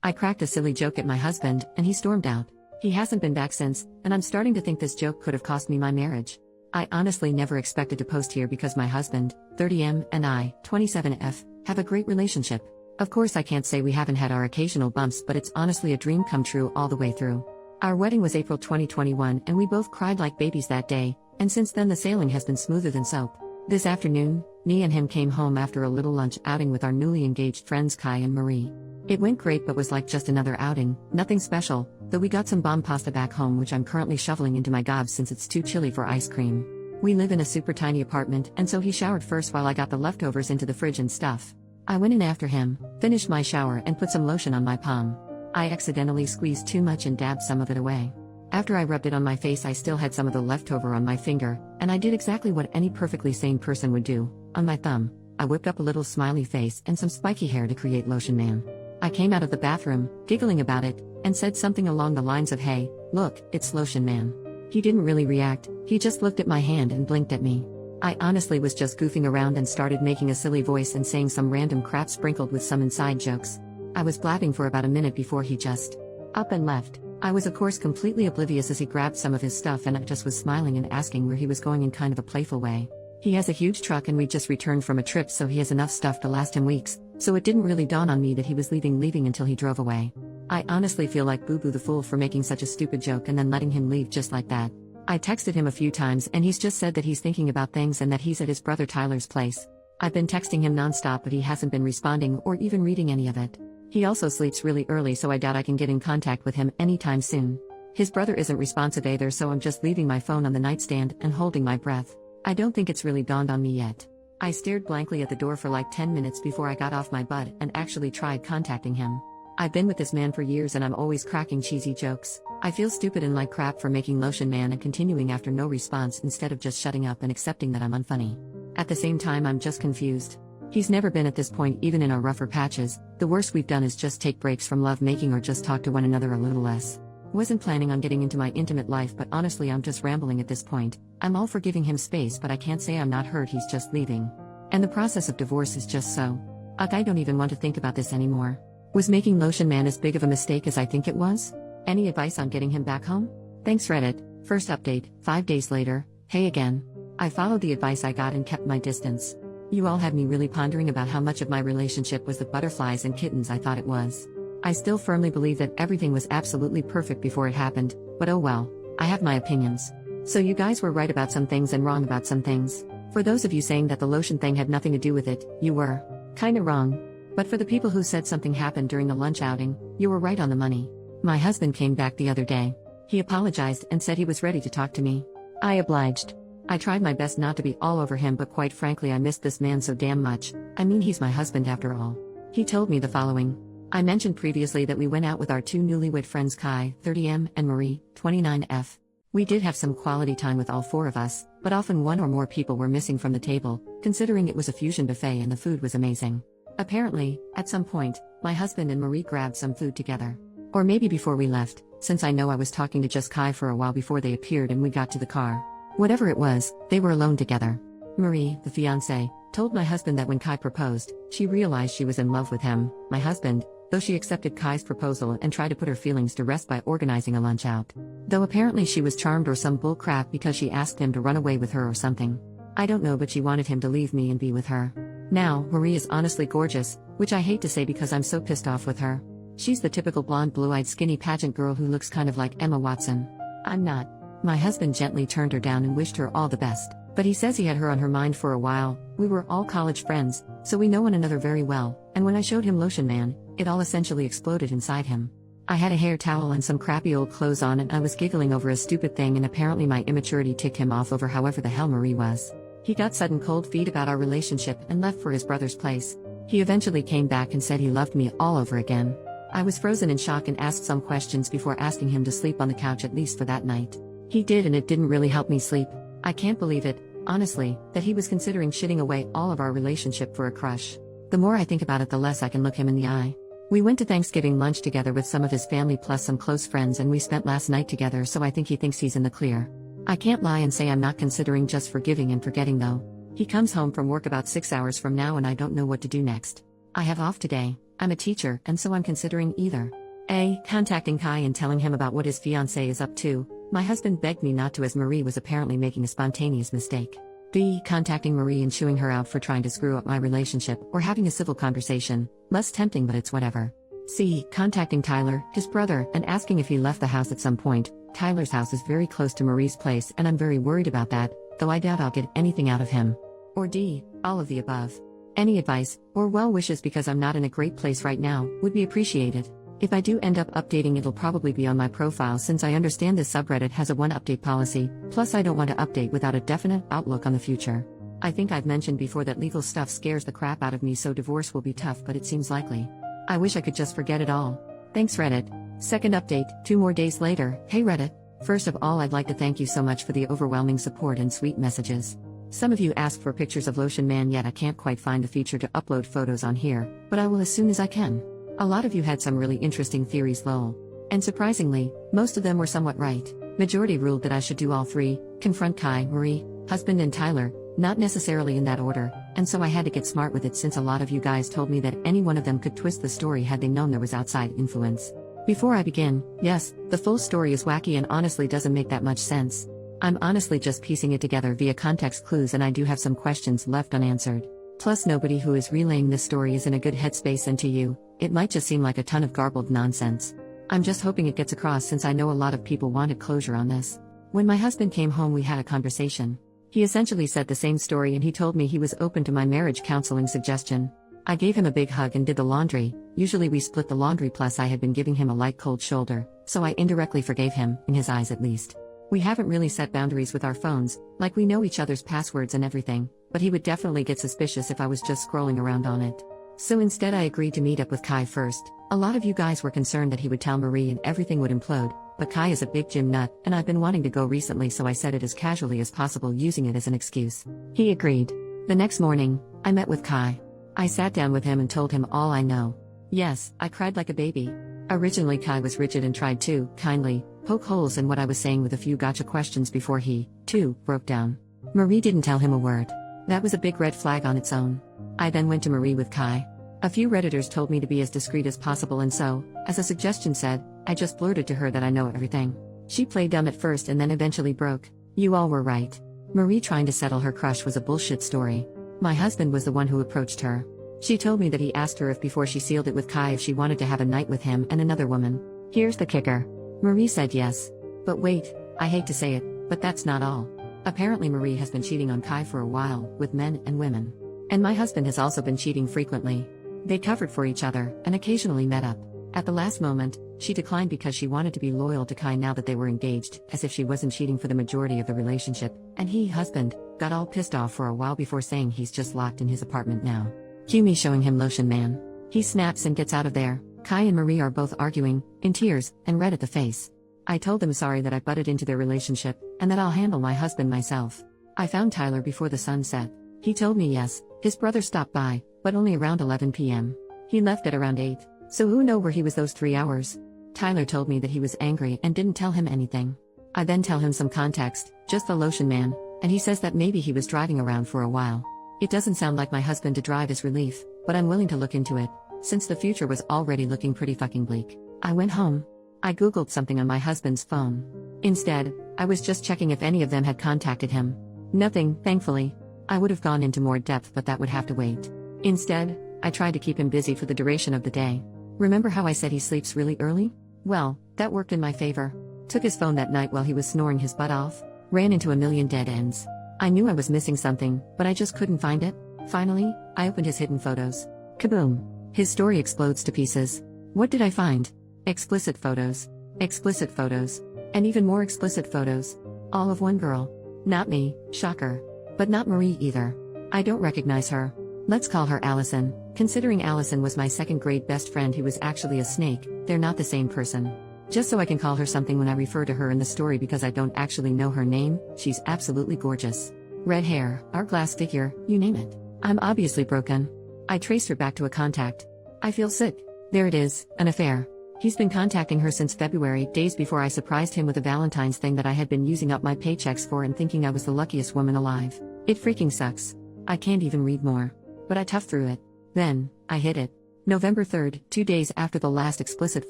I cracked a silly joke at my husband, and he stormed out. He hasn't been back since, and I'm starting to think this joke could have cost me my marriage. I honestly never expected to post here because my husband, 30M, and I, 27F, have a great relationship. Of course I can't say we haven't had our occasional bumps, but it's honestly a dream come true all the way through. Our wedding was April 2021 and we both cried like babies that day, and since then the sailing has been smoother than soap. This afternoon, me and him came home after a little lunch outing with our newly engaged friends Kai and Marie. It went great but was like just another outing, nothing special, though we got some bomb pasta back home which I'm currently shoveling into my gobs since it's too chilly for ice cream. We live in a super tiny apartment and so he showered first while I got the leftovers into the fridge and stuff. I went in after him, finished my shower and put some lotion on my palm. I accidentally squeezed too much and dabbed some of it away. After I rubbed it on my face I still had some of the leftover on my finger, and I did exactly what any perfectly sane person would do. On my thumb, I whipped up a little smiley face and some spiky hair to create Lotion Man. I came out of the bathroom, giggling about it, and said something along the lines of hey, look, it's Lotion Man. He didn't really react, he just looked at my hand and blinked at me. I honestly was just goofing around and started making a silly voice and saying some random crap sprinkled with some inside jokes. I was blabbing for about a minute before he just up and left. I was of course completely oblivious as he grabbed some of his stuff and I just was smiling and asking where he was going in kind of a playful way. He has a huge truck and we just returned from a trip so he has enough stuff to last him weeks, so it didn't really dawn on me that he was leaving until he drove away. I honestly feel like Boo Boo the fool for making such a stupid joke and then letting him leave just like that. I texted him a few times and he's just said that he's thinking about things and that he's at his brother Tyler's place. I've been texting him nonstop but he hasn't been responding or even reading any of it. He also sleeps really early so I doubt I can get in contact with him anytime soon. His brother isn't responsive either so I'm just leaving my phone on the nightstand and holding my breath. I don't think it's really dawned on me yet. I stared blankly at the door for like 10 minutes before I got off my butt and actually tried contacting him. I've been with this man for years and I'm always cracking cheesy jokes. I feel stupid and like crap for making Lotion Man and continuing after no response instead of just shutting up and accepting that I'm unfunny. At the same time I'm just confused. He's never been at this point even in our rougher patches. The worst we've done is just take breaks from love making or just talk to one another a little less. Wasn't planning on getting into my intimate life but honestly I'm just rambling at this point. I'm all for giving him space but I can't say I'm not hurt he's just leaving. And the process of divorce is just so. I don't even want to think about this anymore. Was making Lotion Man as big of a mistake as I think it was? Any advice on getting him back home? Thanks Reddit. First update, 5 days later, hey again. I followed the advice I got and kept my distance. You all had me really pondering about how much of my relationship was the butterflies and kittens I thought it was. I still firmly believe that everything was absolutely perfect before it happened, but oh well, I have my opinions. So you guys were right about some things and wrong about some things. For those of you saying that the lotion thing had nothing to do with it, you were kinda wrong. But for the people who said something happened during the lunch outing, you were right on the money. My husband came back the other day. He apologized and said he was ready to talk to me. I obliged. I tried my best not to be all over him but quite frankly I missed this man so damn much. I mean he's my husband after all. He told me the following. I mentioned previously that we went out with our two newlywed friends Kai, 30M, and Marie, 29F. We did have some quality time with all four of us, but often one or more people were missing from the table, considering it was a fusion buffet and the food was amazing. Apparently, at some point, my husband and Marie grabbed some food together. Or maybe before we left, since I know I was talking to just Kai for a while before they appeared and we got to the car. Whatever it was, they were alone together. Marie, the fiancée, told my husband that when Kai proposed, she realized she was in love with him, my husband, though she accepted Kai's proposal and tried to put her feelings to rest by organizing a lunch out. Though apparently she was charmed or some bull crap because she asked him to run away with her or something. I don't know but she wanted him to leave me and be with her. Now, Marie is honestly gorgeous, which I hate to say because I'm so pissed off with her. She's the typical blonde blue-eyed skinny pageant girl who looks kind of like Emma Watson. I'm not. My husband gently turned her down and wished her all the best, but he says he had her on her mind for a while. We were all college friends, so we know one another very well, and when I showed him Lotion Man, it all essentially exploded inside him. I had a hair towel and some crappy old clothes on and I was giggling over a stupid thing and apparently my immaturity ticked him off over however the hell Marie was. He got sudden cold feet about our relationship and left for his brother's place. He eventually came back and said he loved me all over again. I was frozen in shock and asked some questions before asking him to sleep on the couch at least for that night. He did and it didn't really help me sleep. I can't believe it, honestly, that he was considering shitting away all of our relationship for a crush. The more I think about it the less I can look him in the eye. We went to Thanksgiving lunch together with some of his family plus some close friends and we spent last night together so I think he thinks he's in the clear. I can't lie and say I'm not considering just forgiving and forgetting though. He comes home from work about 6 hours from now and I don't know what to do next. I have off today, I'm a teacher, and so I'm considering either A. Contacting Kai and telling him about what his fiancée is up to. My husband begged me not to as Marie was apparently making a spontaneous mistake. B. Contacting Marie and chewing her out for trying to screw up my relationship or having a civil conversation. Less tempting, but it's whatever. C. Contacting Tyler, his brother, and asking if he left the house at some point. Tyler's house is very close to Marie's place and I'm very worried about that, though I doubt I'll get anything out of him. Or D. All of the above. Any advice, or well wishes because I'm not in a great place right now, would be appreciated. If I do end up updating, it'll probably be on my profile since I understand this subreddit has a one update policy, plus I don't want to update without a definite outlook on the future. I think I've mentioned before that legal stuff scares the crap out of me, so divorce will be tough, but it seems likely. I wish I could just forget it all. Thanks Reddit. Second update, 2 more days later. Hey Reddit. First of all, I'd like to thank you so much for the overwhelming support and sweet messages. Some of you asked for pictures of Lotion Man, yet I can't quite find the feature to upload photos on here, but I will as soon as I can. A lot of you had some really interesting theories, lol. And surprisingly, most of them were somewhat right. Majority ruled that I should do all 3, confront Kai, Marie, husband and Tyler, not necessarily in that order, and so I had to get smart with it since a lot of you guys told me that any one of them could twist the story had they known there was outside influence. Before I begin, yes, the full story is wacky and honestly doesn't make that much sense. I'm honestly just piecing it together via context clues, and I do have some questions left unanswered. Plus nobody who is relaying this story is in a good headspace, and to you, it might just seem like a ton of garbled nonsense. I'm just hoping it gets across since I know a lot of people wanted closure on this. When my husband came home, we had a conversation. He essentially said the same story and he told me he was open to my marriage counseling suggestion. I gave him a big hug and did the laundry. Usually we split the laundry, plus I had been giving him a light cold shoulder, so I indirectly forgave him, in his eyes at least. We haven't really set boundaries with our phones, like we know each other's passwords and everything, but he would definitely get suspicious if I was just scrolling around on it. So instead I agreed to meet up with Kai first. A lot of you guys were concerned that he would tell Marie and everything would implode, but Kai is a big gym nut, and I've been wanting to go recently, so I said it as casually as possible, using it as an excuse. He agreed. The next morning, I met with Kai. I sat down with him and told him all I know. Yes, I cried like a baby. Originally Kai was rigid and tried to, kindly, poke holes in what I was saying with a few gotcha questions before he, too, broke down. Marie didn't tell him a word. That was a big red flag on its own. I then went to Marie with Kai. A few Redditors told me to be as discreet as possible, and so, as a suggestion said, I just blurted to her that I know everything. She played dumb at first and then eventually broke. You all were right. Marie trying to settle her crush was a bullshit story. My husband was the one who approached her. She told me that he asked her if before she sealed it with Kai if she wanted to have a night with him and another woman. Here's the kicker. Marie said yes. But wait, I hate to say it, but that's not all. Apparently Marie has been cheating on Kai for a while, with men and women. And my husband has also been cheating frequently. They covered for each other, and occasionally met up. At the last moment, she declined because she wanted to be loyal to Kai now that they were engaged, as if she wasn't cheating for the majority of the relationship, and he, husband, got all pissed off for a while before saying he's just locked in his apartment now. Cue me showing him Lotion Man. He snaps and gets out of there. Kai and Marie are both arguing, in tears, and red at the face. I told them sorry that I butted into their relationship, and that I'll handle my husband myself. I found Tyler before the sun set. He told me yes, his brother stopped by, but only around 11 p.m. He left at around 8, so who know where he was those 3 hours? Tyler told me that he was angry and didn't tell him anything. I then tell him some context, just the Lotion Man, and he says that maybe he was driving around for a while. It doesn't sound like my husband to drive is relief, but I'm willing to look into it, since the future was already looking pretty fucking bleak. I went home. I googled something on my husband's phone. Instead, I was just checking if any of them had contacted him. Nothing, thankfully. I would have gone into more depth, but that would have to wait. Instead, I tried to keep him busy for the duration of the day. Remember how I said he sleeps really early? Well, that worked in my favor. Took his phone that night while he was snoring his butt off. Ran into a million dead ends. I knew I was missing something, but I just couldn't find it. Finally, I opened his hidden photos. Kaboom! His story explodes to pieces. What did I find? Explicit photos. Explicit photos. And even more explicit photos. All of one girl. Not me, shocker. But not Marie either. I don't recognize her. Let's call her Allison. Considering Allison was my second grade best friend who was actually a snake, they're not the same person. Just so I can call her something when I refer to her in the story because I don't actually know her name, she's absolutely gorgeous. Red hair, hourglass figure, you name it. I'm obviously broken. I traced her back to a contact. I feel sick. There it is, an affair. He's been contacting her since February, days before I surprised him with a Valentine's thing that I had been using up my paychecks for and thinking I was the luckiest woman alive. It freaking sucks. I can't even read more. But I toughed through it. Then, I hit it. November 3rd, 2 days after the last explicit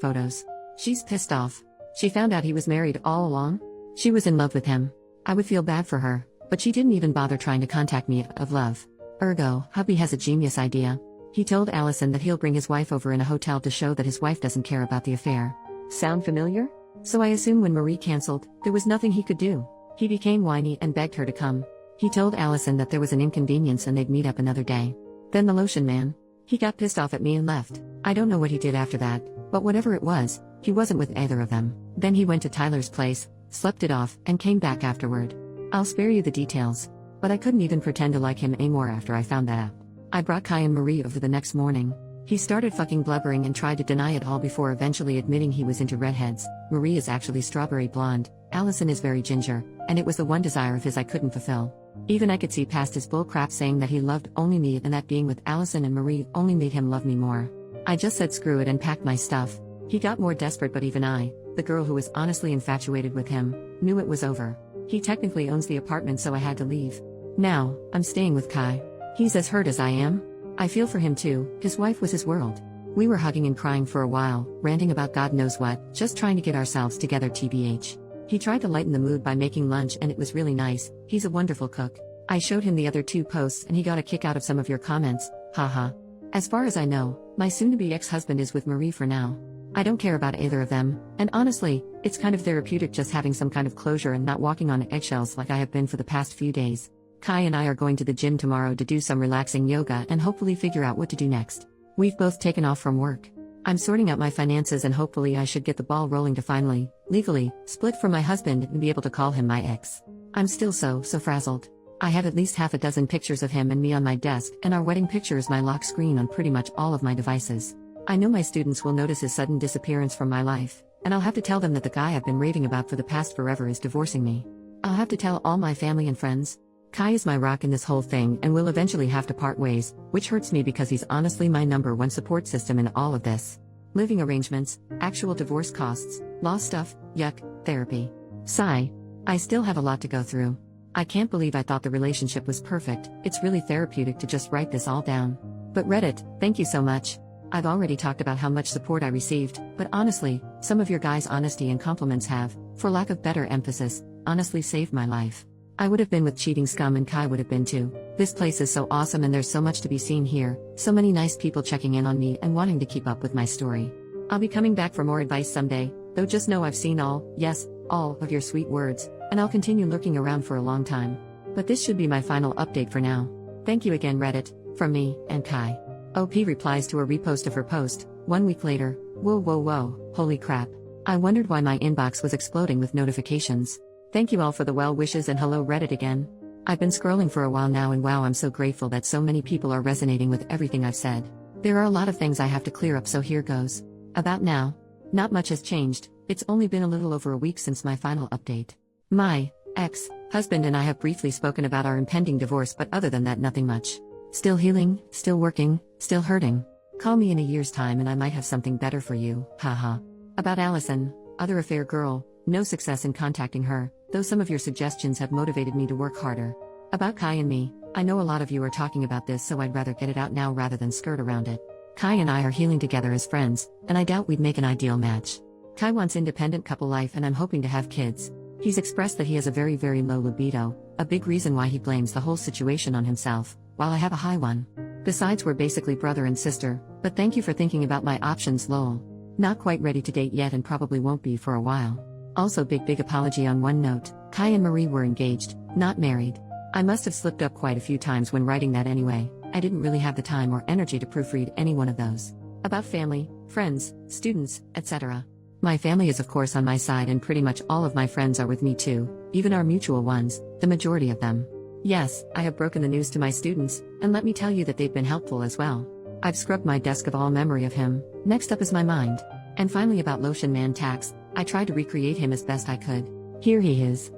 photos. She's pissed off. She found out he was married all along? She was in love with him. I would feel bad for her, but she didn't even bother trying to contact me of love. Ergo, hubby has a genius idea. He told Allison that he'll bring his wife over in a hotel to show that his wife doesn't care about the affair. Sound familiar? So I assume when Marie cancelled, there was nothing he could do. He became whiny and begged her to come. He told Allison that there was an inconvenience and they'd meet up another day. Then the lotion man. He got pissed off at me and left. I don't know what he did after that, but whatever it was, he wasn't with either of them. Then he went to Tyler's place, slept it off, and came back afterward. I'll spare you the details. But I couldn't even pretend to like him anymore after I found that out. I brought Kai and Marie over the next morning. He started fucking blubbering and tried to deny it all before eventually admitting he was into redheads. Marie is actually strawberry blonde, Allison is very ginger, and it was the one desire of his I couldn't fulfill. Even I could see past his bull crap saying that he loved only me and that being with Allison and Marie only made him love me more. I just said screw it and packed my stuff. He got more desperate, but even I, the girl who was honestly infatuated with him, knew it was over. He technically owns the apartment, so I had to leave. Now, I'm staying with Kai. He's as hurt as I am. I feel for him too, his wife was his world. We were hugging and crying for a while, ranting about God knows what, just trying to get ourselves together tbh. He tried to lighten the mood by making lunch and it was really nice, he's a wonderful cook. I showed him the other 2 posts and he got a kick out of some of your comments, haha. As far as I know, my soon-to-be ex-husband is with Marie for now. I don't care about either of them, and honestly, it's kind of therapeutic just having some kind of closure and not walking on eggshells like I have been for the past few days. Kai and I are going to the gym tomorrow to do some relaxing yoga and hopefully figure out what to do next. We've both taken off from work. I'm sorting out my finances and hopefully I should get the ball rolling to finally, legally, split from my husband and be able to call him my ex. I'm still so frazzled. I have at least half a dozen pictures of him and me on my desk, and our wedding picture is my lock screen on pretty much all of my devices. I know my students will notice his sudden disappearance from my life, and I'll have to tell them that the guy I've been raving about for the past forever is divorcing me. I'll have to tell all my family and friends. Kai is my rock in this whole thing and will eventually have to part ways, which hurts me because he's honestly my #1 support system in all of this. Living arrangements, actual divorce costs, law stuff, yuck, therapy. Sigh. I still have a lot to go through. I can't believe I thought the relationship was perfect. It's really therapeutic to just write this all down. But Reddit, thank you so much. I've already talked about how much support I received, but honestly, some of your guys' honesty and compliments have, for lack of better emphasis, honestly saved my life. I would have been with cheating scum and Kai would have been too. This place is so awesome and there's so much to be seen here, so many nice people checking in on me and wanting to keep up with my story. I'll be coming back for more advice someday, though just know I've seen all, yes, all of your sweet words, and I'll continue lurking around for a long time. But this should be my final update for now. Thank you again Reddit, from me, and Kai. OP replies to a repost of her post, 1 week later, whoa, holy crap. I wondered why my inbox was exploding with notifications. Thank you all for the well wishes and hello Reddit again. I've been scrolling for a while now and wow, I'm so grateful that so many people are resonating with everything I've said. There are a lot of things I have to clear up, so here goes. About now. Not much has changed, it's only been a little over a week since my final update. My ex-husband and I have briefly spoken about our impending divorce, but other than that nothing much. Still healing, still working, still hurting. Call me in a year's time and I might have something better for you, haha. About Allison, other affair girl, no success in contacting her, though some of your suggestions have motivated me to work harder. About Kai and me, I know a lot of you are talking about this, so I'd rather get it out now rather than skirt around it. Kai and I are healing together as friends, and I doubt we'd make an ideal match. Kai wants independent couple life and I'm hoping to have kids. He's expressed that he has a very low libido, a big reason why he blames the whole situation on himself, while I have a high one. Besides, we're basically brother and sister, but thank you for thinking about my options lol. Not quite ready to date yet and probably won't be for a while. Also big apology on one note, Kai and Marie were engaged, not married. I must have slipped up quite a few times when writing that anyway, I didn't really have the time or energy to proofread any one of those. About family, friends, students, etc. My family is of course on my side and pretty much all of my friends are with me too, even our mutual ones, the majority of them. Yes, I have broken the news to my students, and let me tell you that they've been helpful as well. I've scrubbed my desk of all memory of him, next up is my mind. And finally about Lotion Man Tax, I tried to recreate him as best I could. Here he is.